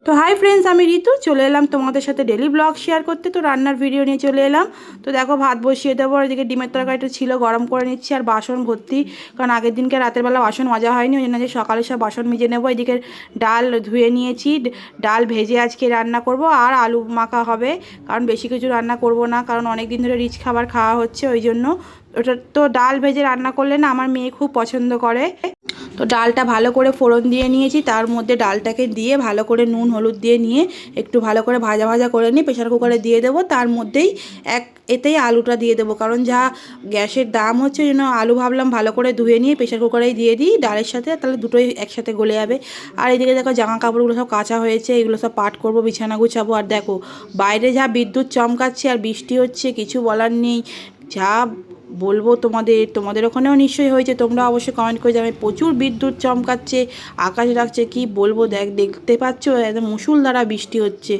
তো hi friends, আমি ঋতু চলে এলাম তোমাদের সাথে ডেলি ব্লগ শেয়ার করতে। তো রান্নার ভিডিও নিয়ে চলে এলাম। তো দেখো, ভাত বসিয়ে দেবো, আর এদিকে ডিমের তরকারিটা ছিল, গরম করে নিচ্ছি। আর বাসন ভর্তি, কারণ আগের দিনকে রাতের বেলা বাসন মাজা হয়নি, ওই জন্য যে সকালে সব বাসন মেজে নেবো। এদিকে ডাল ধুয়ে নিয়েছি, ডাল ভেজে আজকে রান্না করব। আর আলু মাখা হবে, কারণ বেশি কিছু রান্না করব না, কারণ অনেক দিন ধরে রিচ খাবার খাওয়া হচ্ছে, ওই জন্য। ওটা তো ডাল ভেজে রান্না করলে না আমার মেয়ে খুব পছন্দ করে। তো ডালটা ভালো করে ফোড়ন দিয়ে নিয়েছি, তার মধ্যে ডালটাকে দিয়ে ভালো করে নুন হলুদ দিয়ে নিয়ে একটু ভালো করে ভাজা ভাজা করে নিয়ে প্রেশার কুকারে দিয়ে দেবো। তার মধ্যেই এতেই আলুটা দিয়ে দেবো, কারণ যা গ্যাসের দাম হচ্ছে, ওই জন্য আলু ভাবলাম ভালো করে ধুয়ে নিয়ে প্রেশার কুকারেই দিয়ে দিই ডালের সাথে, তাহলে দুটোই একসাথে গলে যাবে। আর এদিকে দেখো, জামা কাপড়গুলো সব কাঁচা হয়েছে, এগুলো সব পাট করবো, বিছানা গুছাবো। আর দেখো বাইরে যা বিদ্যুৎ চমকাচ্ছে আর বৃষ্টি হচ্ছে, কিছু বলার নেই। যা বলবো তোমাদের ওখানেও নিশ্চয়ই হয়েছে, তোমরা অবশ্যই কমেন্ট করে যাবে। প্রচুর বিদ্যুৎ চমকাচ্ছে, আকাশ ডাকছে, কি বলবো, দেখতে পাচ্ছ একদম মুষলধারা বৃষ্টি হচ্ছে।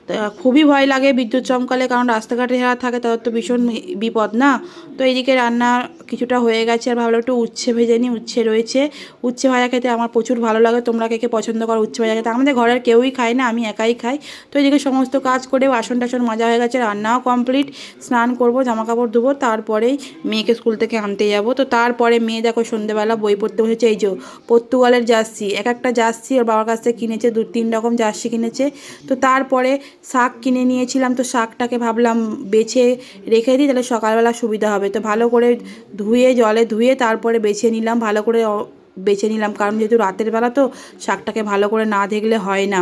তা খুবই ভয় লাগে বিদ্যুৎ চমকালে, কারণ রাস্তাঘাটে যারা থাকে তাদের তো ভীষণ বিপদ না। তো এইদিকে রান্না কিছুটা হয়ে গেছে, আর ভাবলাম একটু উচ্ছে ভেজে নিই। উচ্ছে রয়েছে, উচ্ছে ভাজা খেতে আমার প্রচুর ভালো লাগে। তোমরা কে কে পছন্দ করো উচ্ছে ভাজা খেতে? আমাদের ঘরের কেউই খায় না, আমি একাই খাই। তো এইদিকে সমস্ত কাজ করে বাসন টাসন মাজা হয়ে গেছে, রান্নাও কমপ্লিট। স্নান করবো, জামা কাপড় ধুবো, তারপরেই মেয়েকে স্কুল থেকে আনতে যাব। তো তারপরে মেয়ে দেখো সন্ধ্যেবেলা বই পড়তে বসেছে। এই যে পর্তুগালের জার্সি, এক একটা জার্সি ওর বাবার কাছ থেকে কিনেছে, 2-3 রকম জার্সি কিনেছে। তো তারপরে শাক কিনে নিয়েছিলাম, তো শাকটাকে ভাবলাম বেছে রেখে দিই, তাহলে সকালবেলা সুবিধা হবে। তো ভালো করে ধুয়ে, জলে ধুয়ে তারপরে বেছে নিলাম, ভালো করে বেছে নিলাম, কারণ যেহেতু রাতের বেলা তো শাকটাকে ভালো করে না দেখলে হয় না।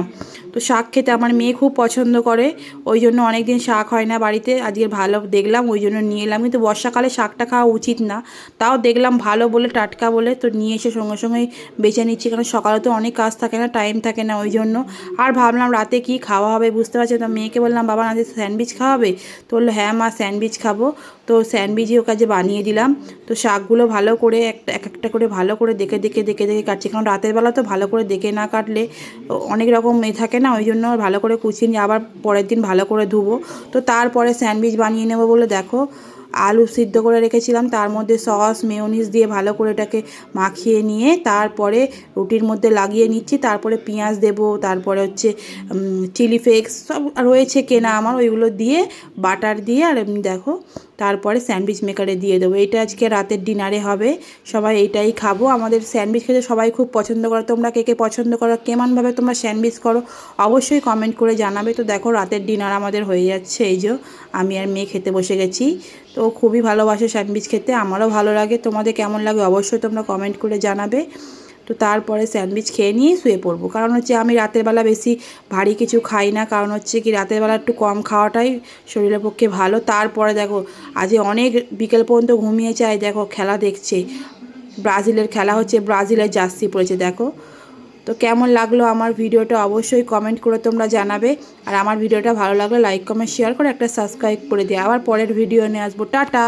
তো শাক খেতে আমার মেয়ে খুব পছন্দ করে, ওই জন্য অনেক দিন শাক হয় না বাড়িতে, আজকে ভালো দেখলাম ওই জন্য নিয়ে এলাম। কিন্তু বর্ষাকালে শাকটা খাওয়া উচিত না, তাও দেখলাম ভালো বলে, টাটকা বলে, তো নিয়ে এসে সঙ্গে সঙ্গেই বেছে নিচ্ছি, কারণ সকালে তো অনেক কাজ থাকে না, টাইম থাকে না, ওই জন্য। আর ভাবলাম রাতে কি খাওয়া হবে বুঝতে পারছি। তো মেয়েকে বললাম, বাবা আজকে স্যান্ডউইচ খাওয়াবে? তো বললো হ্যাঁ মা, স্যান্ডউইচ খাবো। তো স্যান্ডউইচই ওর কাছে বানিয়ে দিলাম। তো শাকগুলো ভালো করে একটা করে ভালো করে দেখে কাটছি, কারণ রাতের বেলা তো ভালো করে দেখে না কাটলে অনেক রকম থাকে না, ওই জন্য ভালো করে কুচিয়ে নিয়ে আবার পরের দিন ভালো করে ধুবো। তো তারপরে স্যান্ডউইচ বানিয়ে নেবো বলে দেখো আলু সিদ্ধ করে রেখেছিলাম, তার মধ্যে সস মেয়োনিজ দিয়ে ভালো করে এটাকে মাখিয়ে নিয়ে তারপরে রুটির মধ্যে লাগিয়ে নিচ্ছি। তারপরে পেঁয়াজ দেবো, তারপরে হচ্ছে চিলি ফ্লেক্স সব রয়েছে কেনা আমার, ওইগুলো দিয়ে বাটার দিয়ে, আর এমনি দেখো তারপরে স্যান্ডউইচ মেকারে দিয়ে দেবো। এইটা আজকে রাতের ডিনারে হবে, সবাই এইটাই খাবো। আমাদের স্যান্ডউইচ খেতে সবাই খুব পছন্দ করে। তোমরা কে কে পছন্দ করো, কেমনভাবে তোমরা স্যান্ডউইচ করো অবশ্যই কমেন্ট করে জানাবে। তো দেখো রাতের ডিনার আমাদের হয়ে যাচ্ছে, এই যে আমি আর মেয়ে খেতে বসে গেছি। তো খুবই ভালোবাসে স্যান্ডউইচ খেতে, আমারও ভালো লাগে। তোমাদের কেমন লাগে অবশ্যই তোমরা কমেন্ট করে জানাবে। তো তারপরে স্যান্ডউইচ খেয়ে নিয়ে শুয়ে পড়বো, কারণ হচ্ছে আমি রাতের বেলা বেশি ভারী কিছু খাই না, কারণ হচ্ছে কি রাতের বেলা একটু কম খাওয়াটাই শরীরের পক্ষে ভালো। তারপরে দেখো আজকে অনেক বিকেল পর্যন্ত ঘুমিয়ে চাই, দেখো খেলা দেখছে, ব্রাজিলের খেলা হচ্ছে, ব্রাজিলের জার্সি পড়েছে দেখো। তো কেমন লাগলো আমার ভিডিওটা অবশ্যই কমেন্ট করে তোমরা জানাবে। আর আমার ভিডিওটা ভালো লাগলে লাইক কমেন্ট শেয়ার করে একটা সাবস্ক্রাইব করে দিও। আবার পরের ভিডিও নিয়ে আসবো, টাটা।